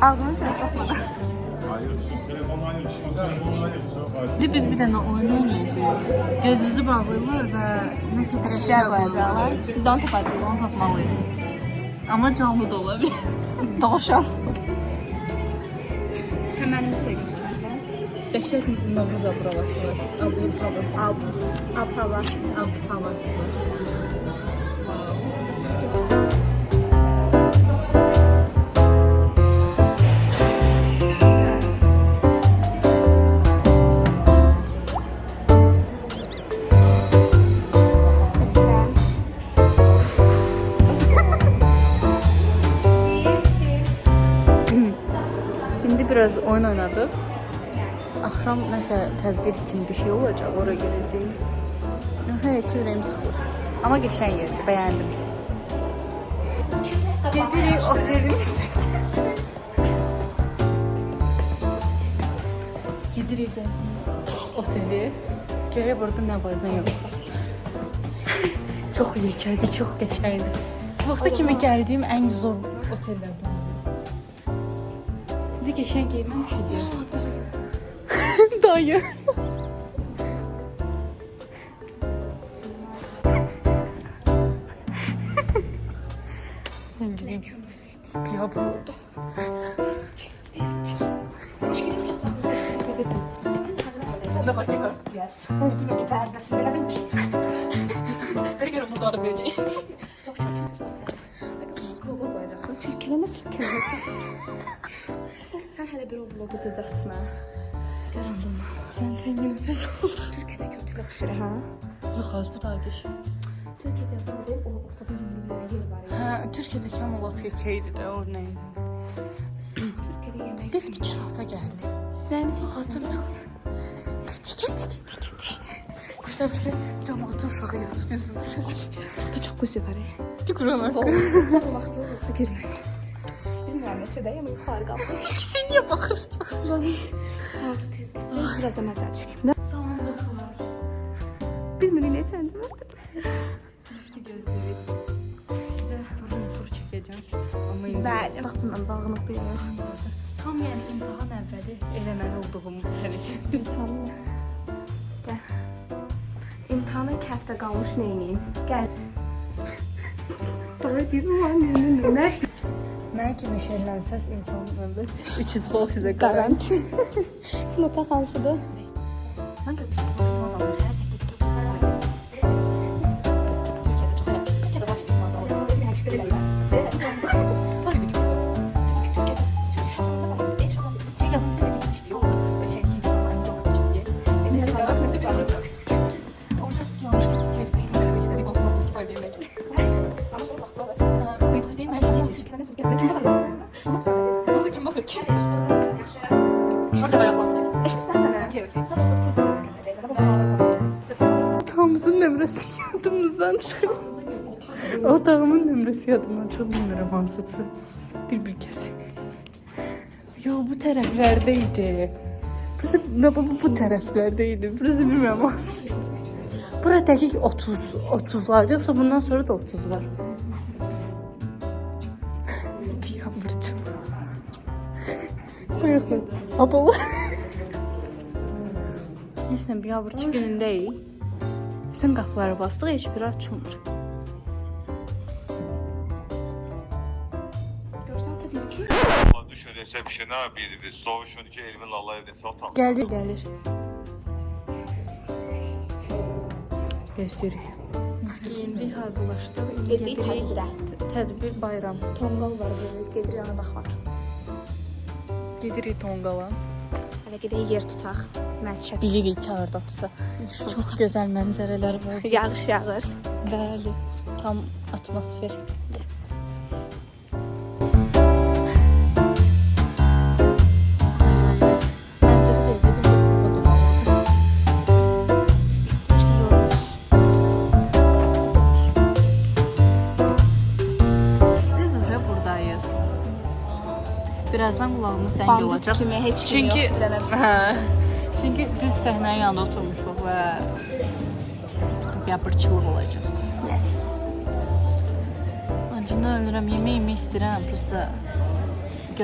Ağzımın içine sokmadı. Hayır, şu telefonla hayır, şu telefonla hayır, şu Biz bir dənə oyun oynayacağıq. Gözümüzü bağlayırlar və nəsə bir şey qoyacaqlar. Biz də onu tapacağıq, onu tapmalıyıq. Amma canlı da ola bilər. Doğuşam. Sən mənim sizə göstərsən. Qəşəng Novruz abravası var. Abur havası. Ab havası. Ab havası var. Biraz oyun oynadık. Akşam mesela tezgah için bir şey olacak, oraya geleceğim. Her iki yüreğim sıkılır. Ama geçen yerdi, beğendim. Gedirik otelimiz. Gedirik oteli. Görək burada ne var, ne yok. Çok yekədi, çok geçerdi. Bu vaxta kimi geldiğim en zor otellerden. Bir geçen gelmiş idi. Dayı. Ya bu. Sen de fark et. Yes. Neredesin? Bir kere burada arada vereceğim. Çok çok. Kolu koyacaksın. Silkeleme. Sen hele bir o vlogu düzeltme. Yoruldum. Sen tengin nefes oldu. Türkiye'de kötü kapışır ha? Yok az bu daha geçer. Türkiye'de yapamadım. O ortada yumrulara yer var ya. Ha, Türkiye'deki ama laf yekeydi de o neydi? Türkiye'de yemek. Biz 2 saate geldi. Neymiş? Hatırlıyorum. Git. Bu sefer cemaatı uşağı yatır. Biz burada çok güzel var ya. Çok güzel var. Sen vaxtınız olsa girmeyin. Bilmiyorum neçədəyəm, yuxarı qaldım. Sən niyə baxırsan? Ağzı tez gəlir. Biraz da məsəl çəkeyim. Salam dostlar. Bilmiyorum neçənci var. Rüftü gözləri. Sizə tur çəkəcəm. Bəli. Baxın, bağınıb bir yer. Tam yəni imtahan əvvəli eləməli olduğum hərəkət. İmtahan nə? Gəl. İmtahana 2 həftə qalmış neyniyim? Gəl. Sana deyirəm, annenin nə? Mən kimi şəhərlənsəz imtahanlarında 300 bol sizə garanti. Sizin otaq hansıdır? Mən götürdüm. O zaman səhər 8-də. Türkiyədə var imtahanlar. Var idi ki. Şey yazın belə getmişdi. Orada şey insanların yoxdur ki. Neyse bakmırdı. Orada yanlış şey etmək istədik. Okulda biz var demək. Ama sonra Nasıl kim bakır ki? Nasıl ayaklanmayacak? İşte sen de ne? Okey. Sen olsa full falan çekemeyeceksin. Otağımızın nömrəsi yadımızdan çıxır. Otağımın nömrəsi yadımdan çox bilmirəm hansısı. Bir kesin. Yo bu tərəflərdəydi. Bu tərəflərdəydi. Burası bilmirəm hansısı. Bura dəqiq 30'lar. Yoksa bundan sonra da 30 var. Buyurun. Abla. Neyse bir aburç günündeyik. Bütün qapıları bastıq, heç biri açılmır. Görsən tabii ki. Düşün desem bir şey ne yapayım? Biz soğuşun içi elimin Allah evdesi o tam. Gelir. Göstərik. Biz giyindik, hazırlaşdıq. Gedirik. Tədbir bayram. Tonqal var böyle. Gedirik ana baxmaq. Gedirik Tonqala. Hələ gedək yer tutaq. Mərkəz. Bilirik çağırdatsa. Çox gözəl mənzərələr var. Yağış yağır. Bəli. Tam atmosfer. Yes. Birazdan qulağımız dəng olacaq. Çünki düz səhnənin yanında oturmuşuq və biabırçılıq olacaq. Yes. Acından ölürəm, yemək istəyirəm, prosta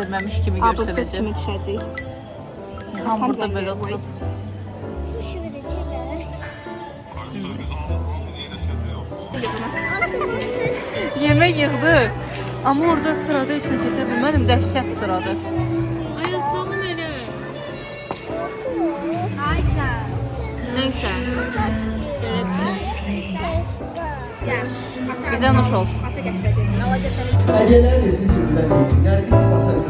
görməmiş kimi Abırsız göstərəcək. kimi düşəcək. Tam burada belə oturub. Yemək yığdı. Amma orada sırada heç nə çəkə bilmədim. Dəhşət sıradır. Ay sağım elə. Neysə. Belə bir şey. Bizə nuş olsun. Əcələr də siz indidən deyin. Yəni biz batırıq.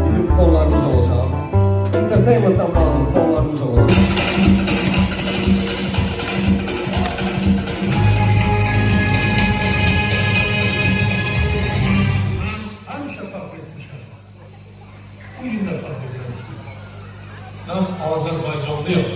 Bizim kuponlarımız olacaq. Entertainment'dan bağlı kuponlarımız olacaq. Həmişə fərq etmişəm. Bu gün də fərq etmişəm. Mən Azərbaycanlıyam.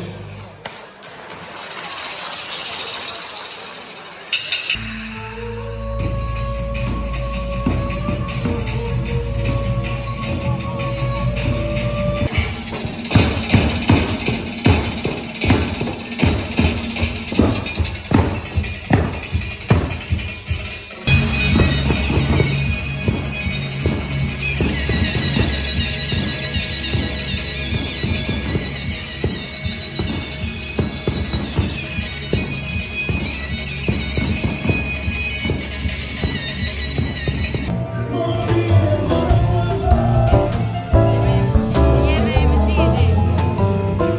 Yemeğimizi yedik.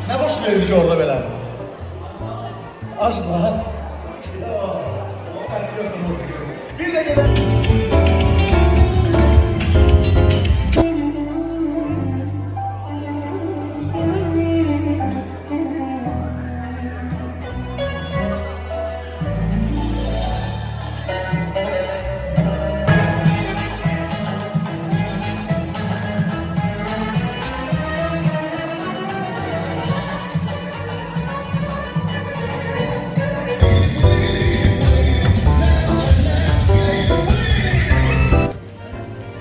Nə baş verdi ki orada belə? Asla. Bir də gələ.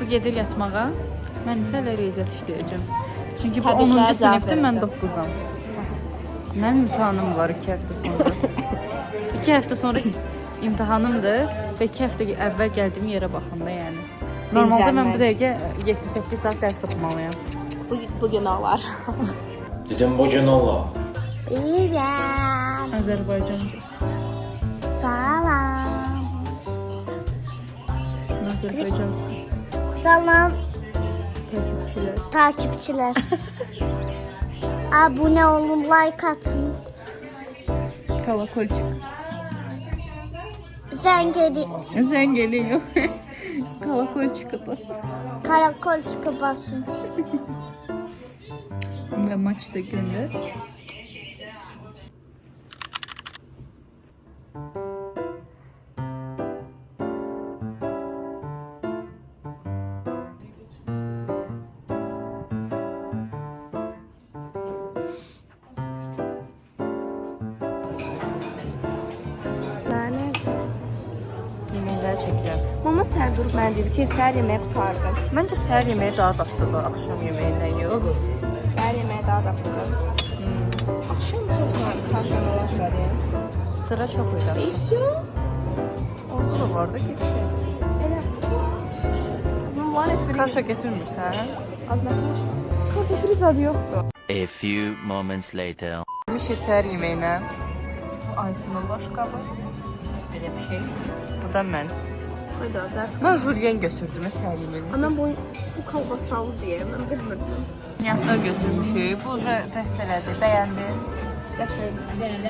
Bu gedir yatmağa. Mən isə elə riyaziyyat işləyəcəm. Çünki bu Təbriklər, 10-cu cavab sinifdə mən verəcəm. 9-am. Mənim imtahanım var 2 həftə sonra. 2 həftə sonra imtahanımdır və 2 həftə əvvəl gəldiyim yerə baxın da yəni. Normalda mən bu dəqiqə 7-8 saat dərs oxumalıyam. Bugün olar. Dedim bu gün olar. Bilirəm. Azərbaycanca. Salam. Azərbaycanca. Salam Təşəkkürlər. takipçiler. Abone olun, like atın. Kalakolçuk. Zengeli, Sen geliyor. Kalakolçuk basın. karakol çıkıp basın. Ve maçta gönder. Yeməkləri çəkirəm. Mama səhər durub mənə dedi ki, səhər yeməyi qutardım. Məncə səhər yeməyi daha dadlıdır axşam yeməyindən yox. Səhər yeməyi daha da qutardım. Akşam çok karşıma başladı. Sıra çox idi. İşçi? Orada da vardı kesin. Bunlar heç biri Kaşa götürmürsən? az nakış. Kartofili tadı yoxdur. A few moments later. Yemişik səhər yeməyinə. Aysunun başqabı. Belə bir şey. Bu da mən. Hayda zərt. Mən Julien götürdüm səhər yeməyini. Anam bu kalbasalı diye ben bilmirdim. Yağlar götürmüşük. Bu da test elədi. Bəyəndin. Yaşayın.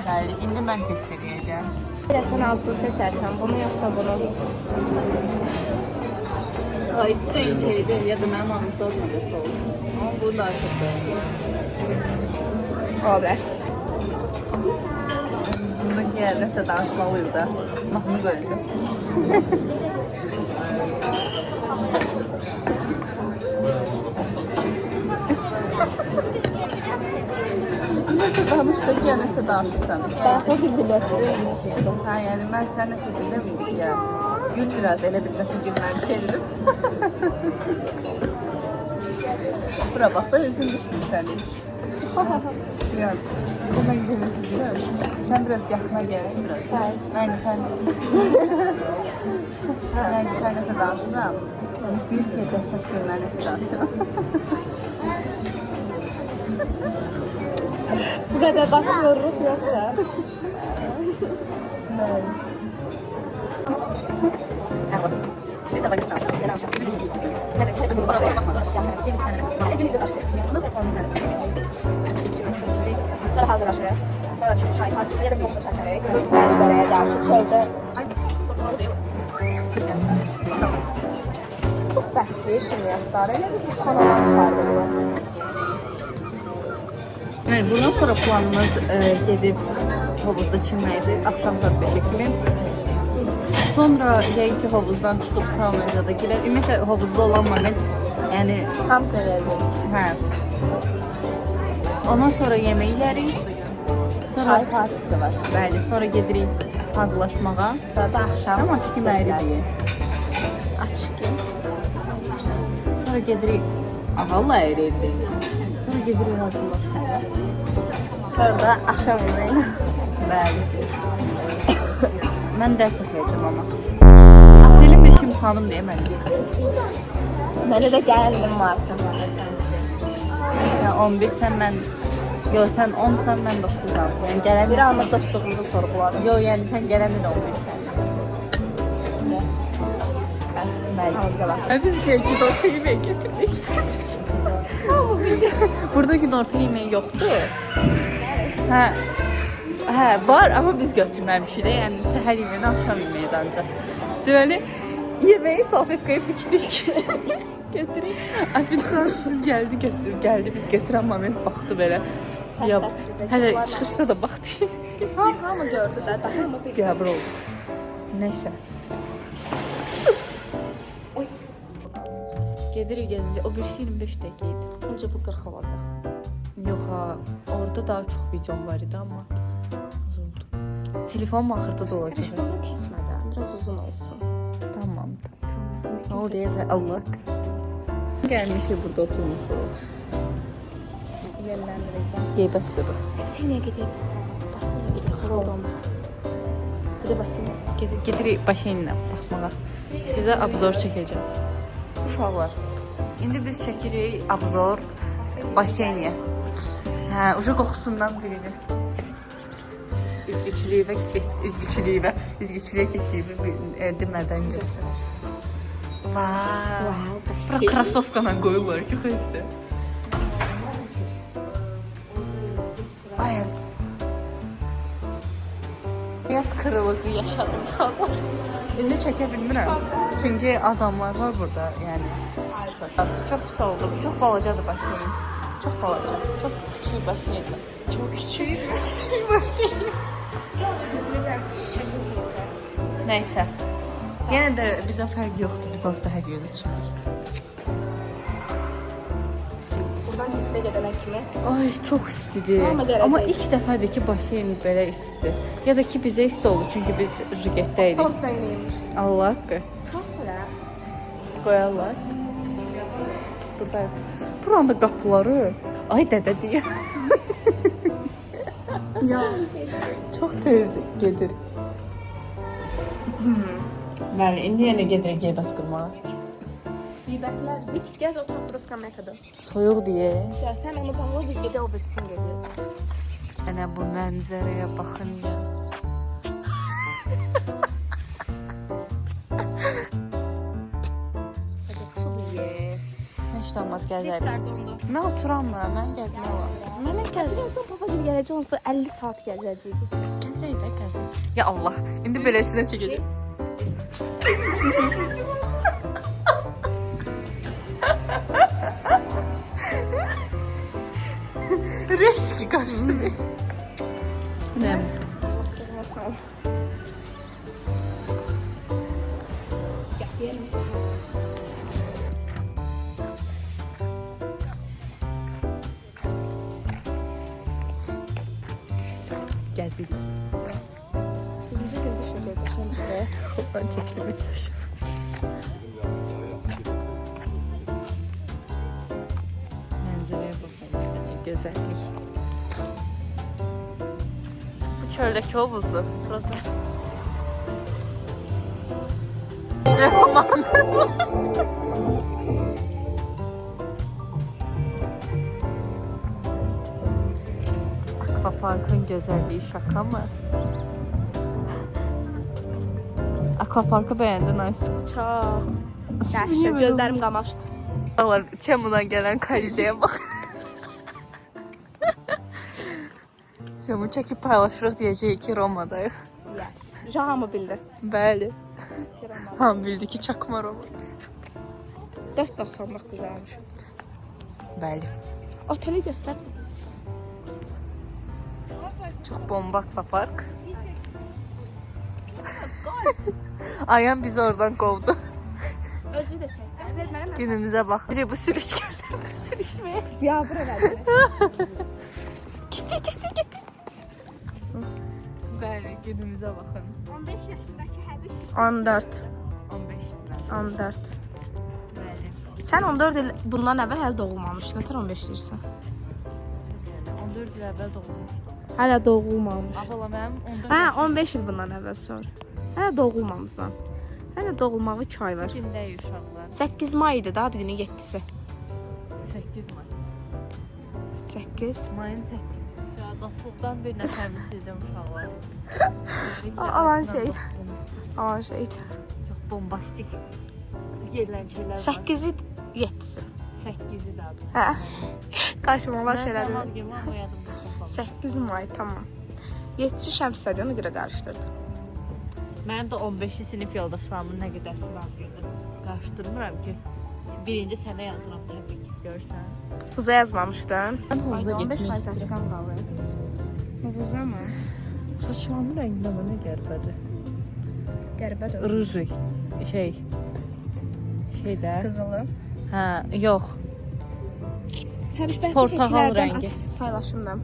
Bəli, indi mən test eləyəcəm. Biraz sen asıl seçersen bunu yoksa bunu. Ay, ikisi də eyni şeydir. Ya da mənim hamısı olmadı oldu. Amma bu daha çox bəyəndim. Haber. Bundakı Yəni nəsə danışmalıyıq da. Mahnı qoyacaq. Nəsə danışdıq ya, nəsə danışırsan. Ben o gün dili ötürü İngiliz istedim. Hə, yəni mən sən nəsə dinləmiydik ya. Gül biraz, elə bir nəsə gülməli şey dedim. Bura bax da üzün düşmür sənin. Yəni, o mən gülməsi deyirəm. Sən biraz yaxına gələk biraz. Hə. Mən sən... Mən sən nəsə danışıram. Gül ki, dəşək gülməli nəsə danışıram. Bu kadar bakmıyoruz yoksa. Sonra hazırlaşırıq. Sonra çay partisi ya da yoğurtla çay. Manzaraya karşı çölde. Çok bəxtli şirniyyatlar. Elə bir biz kanalar çıxardıq. Yani bundan sonra planımız gedib hovuzda çimməkdir. Axşam saat 5-ə kimi. Sonra yəqin ki hovuzdan çıxıb saunaya da girər. Ümumiyyətlə hovuzda olan moment, yəni Tam severdim. hə. Ondan sonra yemək yeyərik. Sonra Çay partisi var. bəli, sonra gedirik hazırlaşmağa. Sonra da akşam Amma açıq yeməlidir. Açık. Sonra gedirik. Valla əyridir. Sonra gedirik hazırlaşmağa. Sonra da akşam yemeğine. Bəli. Mən dərs oxuyacağam amma. Aprelin 5 imtahanım deyə mən. Mənə də gəldim Mart'ın. Yəni 11 sən mən. Yox sən 10 sən mən 9-am. Yəni gələn Bir anda dostluğumuzu sorguladım. Yox yəni sən gələn il 11 sən. Bəli. Biz belki de orta yemeği getirmek istedik. Burada gün orta yemeği yoktu. Ha. Ha var ama biz götürmemişik de yani səhər yemeğini akşam yemeği de ancaq. Deməli yemeği salfetkaya bükdük. Götürük. Afilsan biz geldi biz götürən moment baxdı belə. Ya hələ çıxışda da baxdı. Hamı gördü də, daha mı bir Qəbul oldu. Neyse. Tut. Oy. Gedirik. O birisi 25 dəqiqəydi. Önce bu 40 olacaq. Yox ha, orada daha çox videom var idi amma az oldu. Telefonum axırda da olacaq. Heç bunu kesmədən, biraz uzun olsun. Tamam. Ne oldu ya da Allah. Gəlmişik burada oturmuşuq. Yönləndirəcəm. Qeybət qırıq. Basiniyə gedib. Basiniyə gedib. Xoldanca. Bir də basiniyə. Gedirik başa baxmağa. Sizə obzor çəkəcəm. Uşaqlar. İndi biz çəkirik obzor baseniyə. Hə, uşaq qoxusundan birini. Üzgüçülüyə getdiyimi demədən göstərir. Vay. Bura krasovkana qoyurlar ki, xəstə. Ay. Həyat kırılığı yaşadım uşaqlar. İndi çəkə bilmirəm. Çünki adamlar var burada, yəni. Çox pis oldu. Çox balacadır basen. Çox balaca. Çox küçük basen. Çox küçük basen. Neyse. Yenə də bizə fərq yoxdur. Biz aslında hər yerdə içmirik. Buradan liftə gedənə kimi. Ay, çox istidir. Amma dərəcə Amma isti. ilk dəfədir ki, basen belə istidir. Ya da ki, bizə isti oldu çünki biz jigətdəydik. Toz sənliymiş. Allah haqqı. Çox sıra. Qoyarlar. Buradayım. Buranın da qapıları. Ay dədə deyə. Ya. Çox tez gedir. Bəli, indi yenə gedirik qeybət qurmağa. Qeybətlər bitik. Gəl oturaq burası qamerkada. Soyuq deyə. Sən onu bağla, biz gedək o birsin gedirik. Ana bu mənzərəyə baxın ya. Hadi sulu ye. Heç də olmaz gəzərik. Neçələrdə onda? Mən oturamıram, mən gəzmək lazım. Mənə gəz. Birazdan papa gibi gələcək, onsuz 50 saat gəzəcəyik. Gəzək də, gəzək. Ya Allah, indi beləsinə çəkəcəm. Reski kaçtı bir. Ne? Durmasan. Yer misin? Gəzirik. Bizimizə gördük şöyle. Ben çektim hiç. Mənzərəyə baxın. Gözəllik. Bu çöldəki hovuzdur. Burası. Akvaparkın gözəlliyi şaka mı? Akvaparkı beğendin Aysu. Çok. Dəhşət, gözlərim qamaşdı. Ağlar Temu'dan gelen karizeye bak. Şimdi bunu çekip paylaşırıq diyeceğik ki Roma'dayıq. Yes. Hamı bildi. Bəli. Ham bildi ki çakma Roma. 4.99 almış. Bəli. Oteli göster. Çok bomba akvapark. Ayhan bizi oradan kovdu. Özü də çək. Ver mənə. Günümüze bak. Bu sürüşkənlərdə sürüşmeye. Ya bura ver. Bəli, günümüze bakın. 15 yaşındakı həbiş. 14. 15. 14. Bəli. Sən 14 il bundan əvvəl hələ doğulmamışdın. Nətər 15 deyirsən? 14 il əvvəl doğulmuşdum. Hələ doğulmamış. Abala mənim 14 Hə, 15 il bundan əvvəl sonra. Hələ doğulmamısan. Hələ doğulmağı 2 ay var. gündəyik uşaqlar. 8 may idi da, ad günün 7-si. 8 may. 8. Mayın 8. Dostluqdan bir nəfərimiz idim uşaqlar. Alan şey. Alan şeydi. Çox bombastik gələn şeylər var. 8-i 7-si. 8-i də adı. Hə. Qaşımalar Mən şeylər. sənad gibi ama yadımda çox. 8 may, tamam. 7-si Şəms stadionu görə qarışdırdım. Mənim də 15-ci sinif yoldaşlarımın nə qədər sınav günü. Qarışdırmıram ki. Birinci sənə yazıram təbii ki, görsən. Qıza yazmamışdın. Mən hovuza getmək istəyirəm. Hovuzda mı? Saçlarımın rənginə mənə qərbədir. Qəribədir. Rıjı. Şeydə. Qızılı. Hə, yox. Həbiş bəlkə Portağal şəkillərdən rəngi. at, paylaşımdan.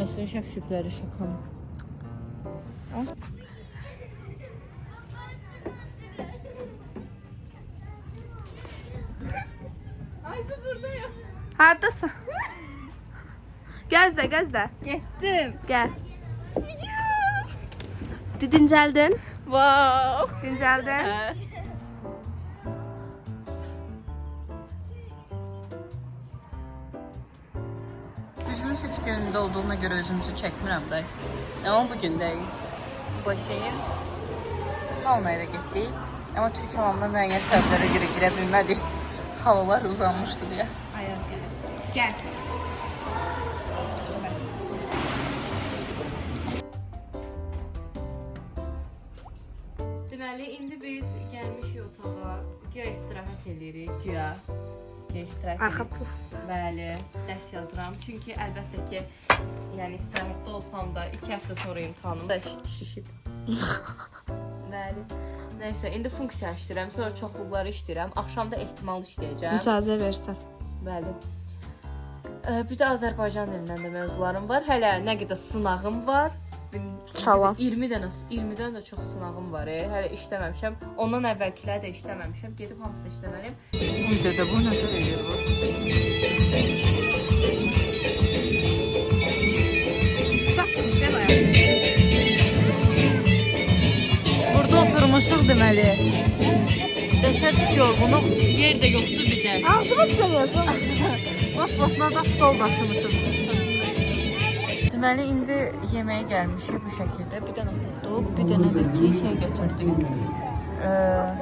Aysun şəpşüpləri şaka. Hardasın? Gəzdə, gəzdə. Getdim. Gəl. Dincəldin? Wow. Dincəldin? Üzümüz hiç gününde olduğuna göre özümüzü çekmirəm də. Ama bugün değil. Bu şeyin saunaya da getdik. Ama Türk hamamına müəyyən səbəblərə görə girə bilmədik. Xalalar uzanmışdı deyə. Ayaz gəlir. Gəl. Deməli, indi biz gəlmişik otağa. Güya istirahət edirik, güya. İstirahət Arxa edirik. Bəli, dərs yazıram. Çünki əlbəttə ki, yəni istirahətdə olsam da 2 həftə sonra imtahanım da şişib. Bəli. Nəysə, indi funksiya işləyirəm, sonra çoxluqları işləyirəm. Axşam da ehtimal işləyəcəm. İcazə versən. Bəli. Bir də Azərbaycan dilindən də mövzularım var. Hələ nə qədər sınağım var. Çalan. 20-dən də çox sınağım var. Hələ işləməmişəm. Ondan əvvəlkiləri də işləməmişəm. Gedib hamısını işləməliyim. Uy dədə, bu nə qədər edir bu? Uşaq çıxmış, nə bayağı? Burada oturmuşuq deməli. Dəhşət yorğunuq, yer də yoxdur bizə. Ağzıma çıxıyorsun. Boş-boşuna da stol daşımışıq. Deməli, indi yeməyə gəlmişik bu şəkildə. Bir dənə hotdog, bir dənə də ki, şey götürdük.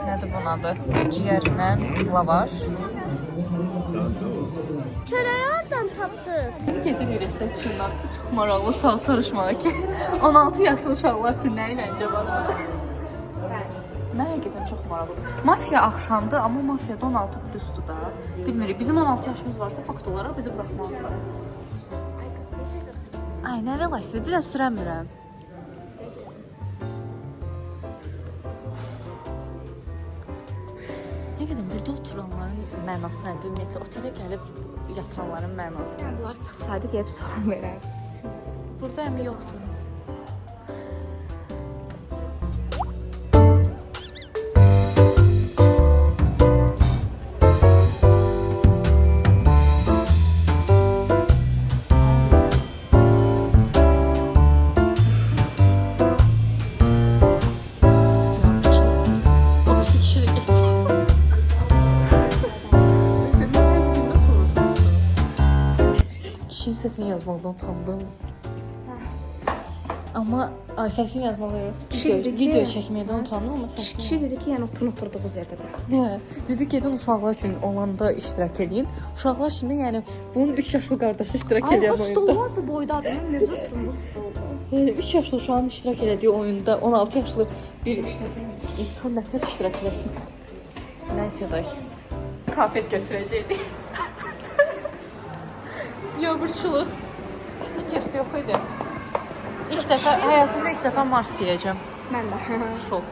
Nədir bunun adı? Ciyərlə lavaş. Çörəyi oradan tapdıq. Gedir resepsiyondan. Çox maraqlı sual soruşmağa ki, 16 yaşlı uşaqlar üçün nə eləncə var burada? Nə həqiqətən çox maraqlıdır. Mafiya axşamdır, amma mafiyada 16 plusdur da. Bilmirik, bizim 16 yaşımız varsa fakt olaraq bizi buraxmalıdırlar. Ay, nə velosipedi də sürəmirəm. burada oturanların mənası nədir? Ümumiyyətlə otelə gəlib yatanların mənası. Yəni bunlar çıxsaydı gəlib sual verərdi. Burada əmi yoxdur. O bir kişi de getdi. Sən gidəndə soruşmuşsun. Kişinin səsini yazmaqdan utandım. Amma səsini yazmalıyıq. Video çəkməkdən utandım amma səsini. Kişi dedi ki, yəni oturduğumuz yerdə də. Hə, dedi gedin uşaqlar üçün olanda iştirak eləyin. Uşaqlar üçün də yəni bunun 3 yaşlı qardaşı iştirak edən oyunda. Stollar bu boydadır. Mən necə oturmuş stolda? Yəni 3 yaşlı uşağın iştirak elədiyi oyunda 16 yaşlı bir insan nətər iştirak eləsin? Nəysə day. Konfet götürəcəkdik. Yogurtçuluq. Snickers yox idi. Həyatımda ilk dəfə Mars yeyəcəm. Mən də. Şok.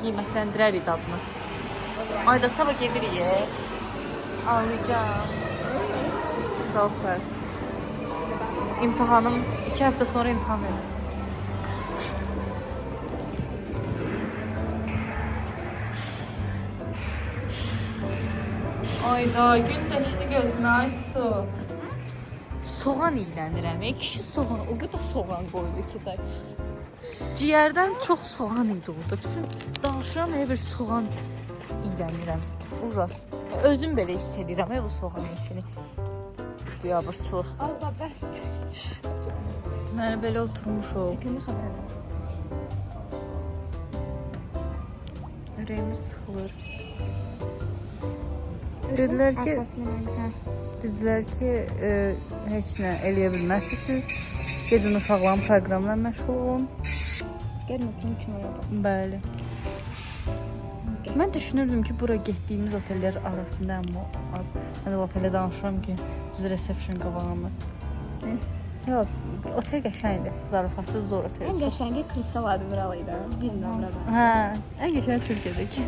Qiymətləndirərik dadını. Ayda sabah gedirik. Ağlayacağım. Sağ ol Fərid. İmtahanım 2 həftə sonra imtahan verir. Ayda gün dəşdi gözünə ay su. Soğan iylənirəm. Kişi soğan, o qədər soğan qoydu ki də. Ciyərdən çox soğan idi orada. Bütün danışıram bir soğan iylənirəm. Uras. Özüm belə hiss edirəm bu soğan hissini. Biabırçılıq. Allah bəsdir. Məni belə oturmuşuq. Çəkəndə xəbər ver. Ürəyimiz sıxılır. Dedilər ki, heç nə eləyə bilməzsiniz. Gedin uşaqların proqramla məşğul olun. Gəlin oturun kinoya. Bəli. Mən düşünürdüm ki, bura getdiyimiz otellər arasında amma az. Mən də otelə danışıram ki, biz resepsiyon qabağımı. Yox, otel qəşəngdir. Zarafatsız zor otel. Ən qəşəngi Kristal Admiral idi. Bir nömrə məncə. Hə, ən qəşəng Türkiyədəki.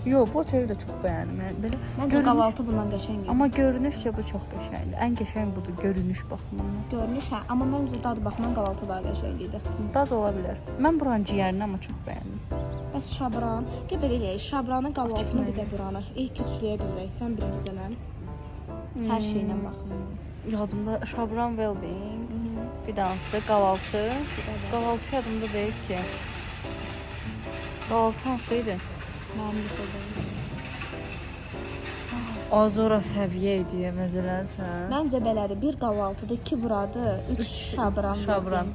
Yox, bu oteli də çox bəyəndim. Yəni belə Məncə qavaltı bundan qəşəng idi. amma görünüşcə bu çox qəşəngdir. Ən qəşəng budur görünüş baxımından. Görünüş hə, amma məncə dad baxımdan qavaltı daha qəşəng idi. Dad ola bilər. Mən buranın ciyərini amma çox bəyəndim. Bəs Şabran, belə eləyək. Şabranın qavaltını bir də buranı. İlk üçlüyə düzək. Sən birinci denən. Hər şeylə bax. Yadımda Şabran Wellbeing, bir dansı, qavaltı. Qavaltı yadımda deyil ki. Qavaltı hansı idi? Mənim də. Azora səviyyə idi, məzələnsən. Məncə belədir. Bir qavaltıdır, 2 buradır, 3 Şabran. Şabran.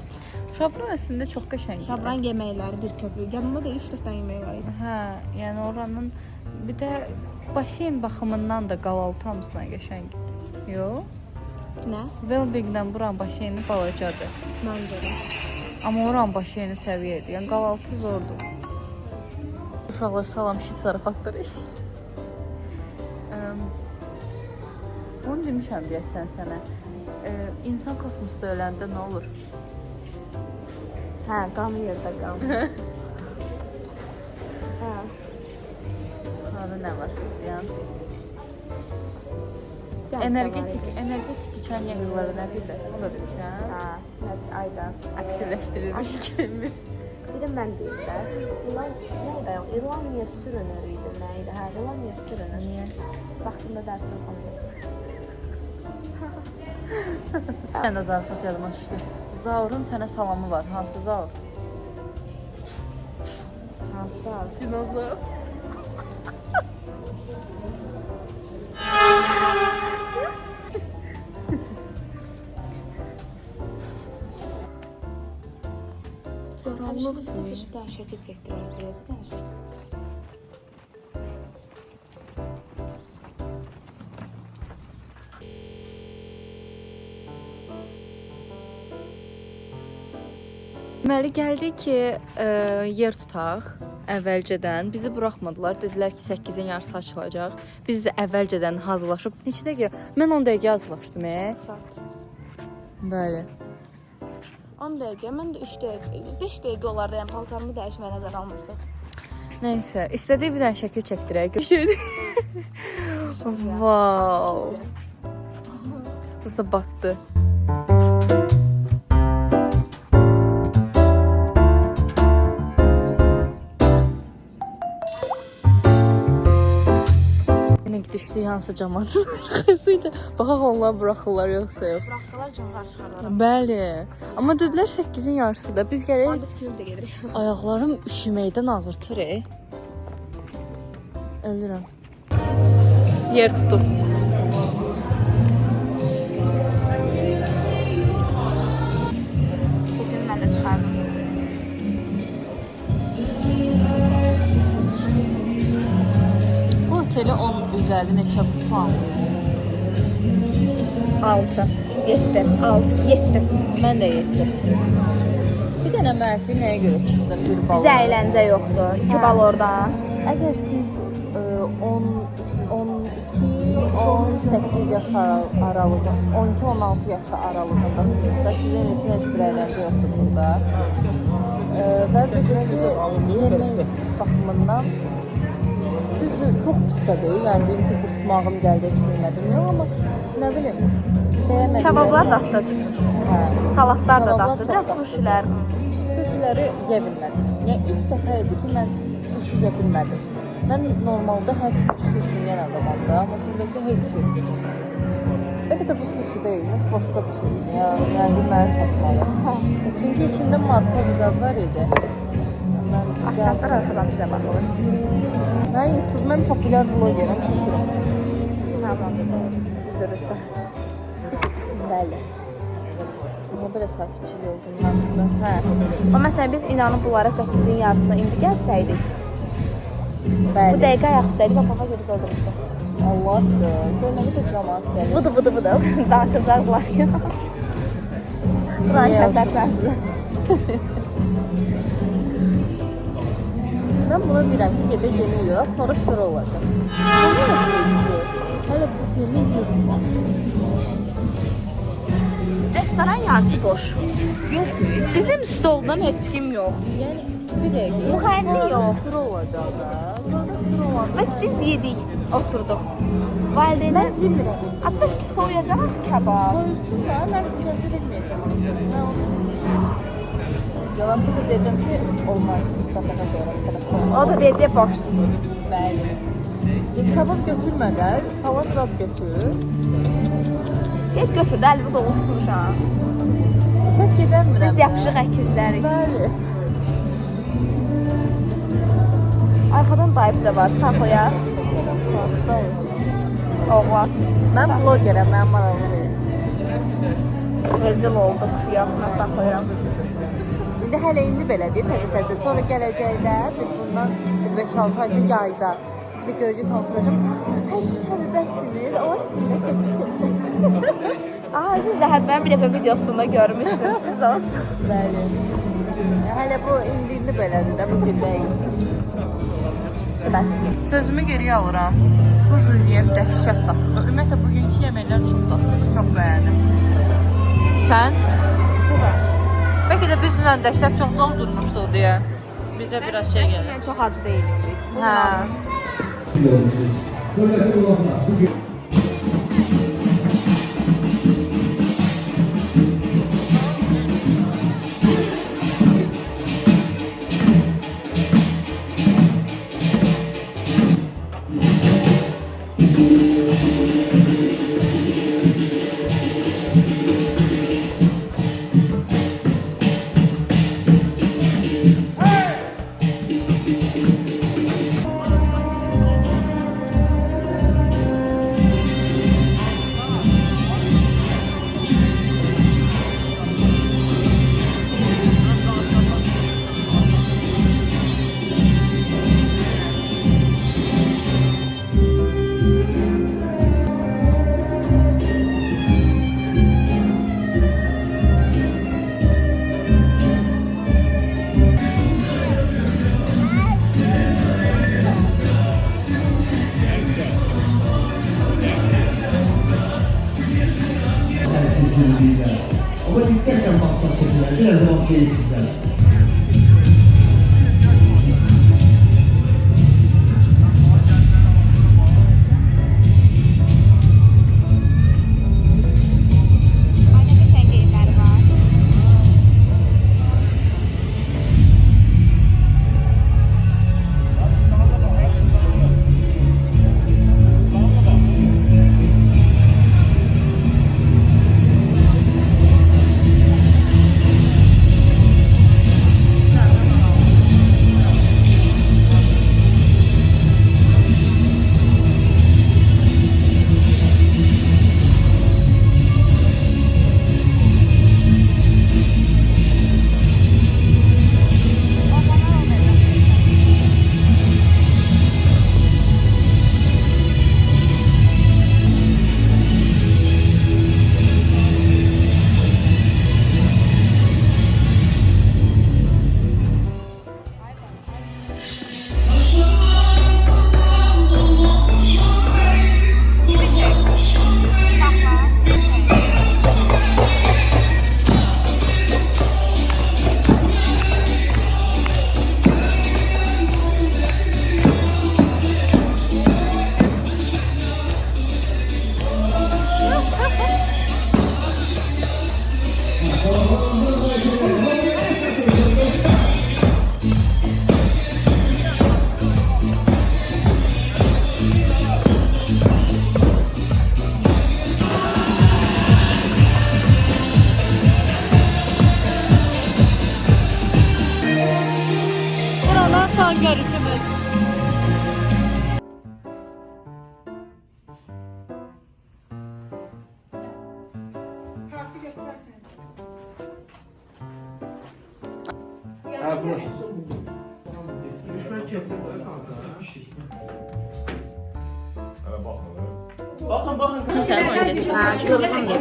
Şabran əslində çox qəşəngdir. Şabran yeməkləri bir köpük. Yanında da 3-4 dənə yemək var idi. Hə, yəni oranın bir də basen baxımından da qavaltı hamısına qəşəngdir. Yox? Nə? Wellbeing-dən buranın baseni balacadır. Məncə də. Amma oranın baseni səviyyədir. Yəni qavaltı zordur. Uşaqlar salam şit zarafatları. Onu demişəm deyəsən sənə. İnsan kosmosda öləndə nə olur? Hə, qanı yerdə qalır. Hə. Sonra nə var? Deyən. Energetik içən yağları nə deyirlər? O da demişəm. Hə, ayda. Aktivləşdirilmiş kimi. Biri mən deyirlər. Neydi? İrlandiya sürünür idi. Neydi? Hə, İrlandiya sürünür. Niyə? Vaxtında dərsim oxuyurdum. Sən də zarafat yadıma düşdü. Zaurun sənə salamı var. Hansı Zaur? Hansı abi? Dinozor. Qaranlıqdır. Bir daha şəkil çəkdirək. Deməli gəldi ki, yer tutaq əvvəlcədən. Bizi buraxmadılar. Dedilər ki, 8-in yarısı açılacaq. Biz əvvəlcədən hazırlaşıb. Neçə dəqiqə? Mən 10 dəqiqə hazırlaşdım. Saat. Bəli. 10 dəqiqə, mən də 3 dəqiqə, 5 dəqiqə olardı, yəni paltarımı dəyişməyə nəzər almasaq. Neyse, istediği bir tane şəkil çəkdirək. Şöyle. Wow. Burası battı. Yine düşdü hansı cəmatın arxasıyla. Baxaq onlar buraxırlar yoxsa yox. Bıraxsalar canlar çıxarlar. Bəli. Amma dedilər 8-in yarısıdır. Biz gərək Bandit kimi də gedirik. ayaqlarım üşüməkdən ağrıtır. Ölürəm. Yer tutub. Sepimi mən də çıxardım. Bu oteli 10 üzəri neçə puan verirsən? 6, 7, 6, 7. Mən də 7. Bir dənə mənfi nəyə görə çıxdı? Bir bal. Bizə əyləncə yoxdur. 2 bal oradan. Əgər siz 18 yaş aralığı, 12-16 yaş aralığındasınızsa, sizin üçün heç bir əyləncə yoxdur burada. Və bir də ki, yemək baxımından düzdür, çox pis də deyil. Yəni deyim ki, qusmağım gəldi, heç bilmədim. Yox, amma nə bilim, bəyəmədim. Kabablar dadda çıxır. Hə. Salatlar da Kabablar daddır. çox Biraz daddır. suşilər. Sushiləri yeyə bilmədim. Yəni ilk dəfə idi ki, mən sushi yeyə bilmədim. Mən normalda hər sushi yeyən adamam da, amma buradakı heç cür. Bəlkə də bu sushi deyil, nəsə başqa bir şey idi. Yəni mənə çatmadı. Çünki içində marka bizad var idi. Aksentlər arxadan bizə baxılır. Mən YouTube, mən populyar blogerim. Tamam. Üzürüzsə. Bəli. Amma belə sakitçil oldum mən burada. Hə. Amma məsələn biz inanıb bunlara 8-in yarısına indi gəlsəydik. Bu Bəli. dəqiqə ayaq üstəydik, papağa görə zorduruqdu. Allahdır. Görməli də cəmaat gəlir. Vıdı vıdı vıdı. Danışacaqlar ya. Buranı kəsərsən. Mən buna deyirəm ki, gedək yemək yox, sonra sıra olacaq. Ona da ki, hələ bu filmi yerim. Restoran yarısı boş. Yox, Bizim stoldan heç kim yox. yəni bir dəqiqə. Müğənni sonra yox. Sıra olacaq da. Sonra sıra olanda. Biz yedik, oturduq. Valideynlər Mən demirəm. Aspas ki soyacaq kabab. Soyusun da, mən icazə verməyəcəm onu sözünə. Mən onu yalan bu da deyəcəm ki, olmaz. Qapağa qoyuram sənə sonra. O da deyəcək boşsun. Bəli. Kabab götürmədən, salat zad götür. Get götür, də əlimi dolu tutmuşam. Tək gedəmirəm. Biz yapışıq əkizlərik. Bəli. Arxadan dayı bizə var, sağ qoyar. Oğlan. Mən blogerəm, mənim maraqlı deyil. Rezil olduq, yox, mən sağ qoyuram. İndi hələ indi belə deyir, təzə-təzə. Sonra gələcəklər, bir bundan 5-6 ay sonra yayda. Bir də görəcəksən, oturacam. Hər siz həbibəsiniz, onlar sizinlə şəkil çəkdir. Aa, siz də mən bir dəfə videosunda görmüşdüm, siz də olsun. Bəli. Hələ bu indi belədir də, bu gün deyil. Bəs. Sözümü geriyə alıram. Bu jülyen dəhşət dadlıdır. Ümumiyyətlə, bugünkü yeməklər çox dadlıdır, çox bəyəndim. Sən? Bəlkə də bizimlə dəhşət çox doldurmuşduq deyə bizə biraz şey gəlir. Mən çox acı deyildim. Hə. Hörmətli olanlar, bugün Buranın son görüşümüz.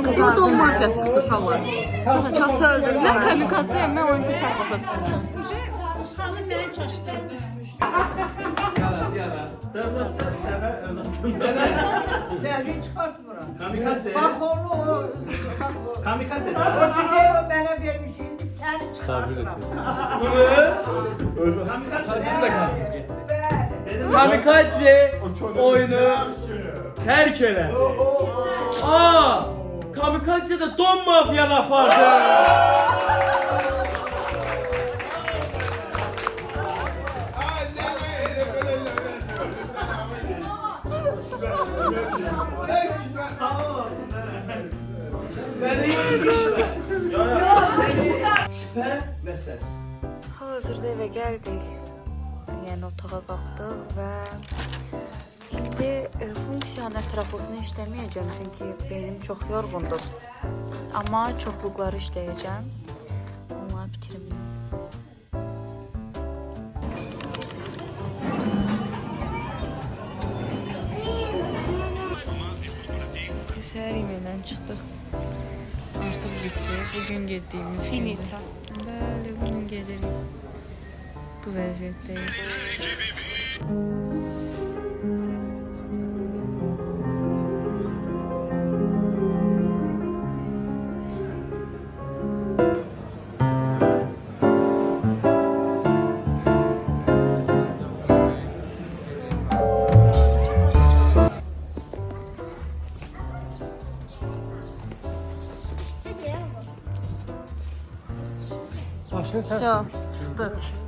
Kızıl don mafya çıktı uşaqlar. Çox öldürdü. Mən kamikaze, mən oyunu səhv başa düşmüşəm. Selvi çıkartmıram. Kamikaze. Bak onu o. Kamikaze. O tüdeyi o bana vermiş. Şimdi sen çıkartmıram. Kamikaze. Siz de kaldınız. Kamikaze oyunu terk elə. Aa! Kamikaze'de don mafya yapardı. Şüphe ve ses. Hal-hazırda evə gəldik. Yəni otağa qalxdıq və indi funksiyanın ətraflısını işləməyəcəm çünki beynim çox yorğundur. Amma çoxluqları işləyəcəm. Onları bitirim. Səhər yeməyindən çıxdıq. Artıq bitdi. Bugün getdiyimiz finita. Bəli, bugün gedirik. Bu vəziyyətdəyik. Все, çıxdıq.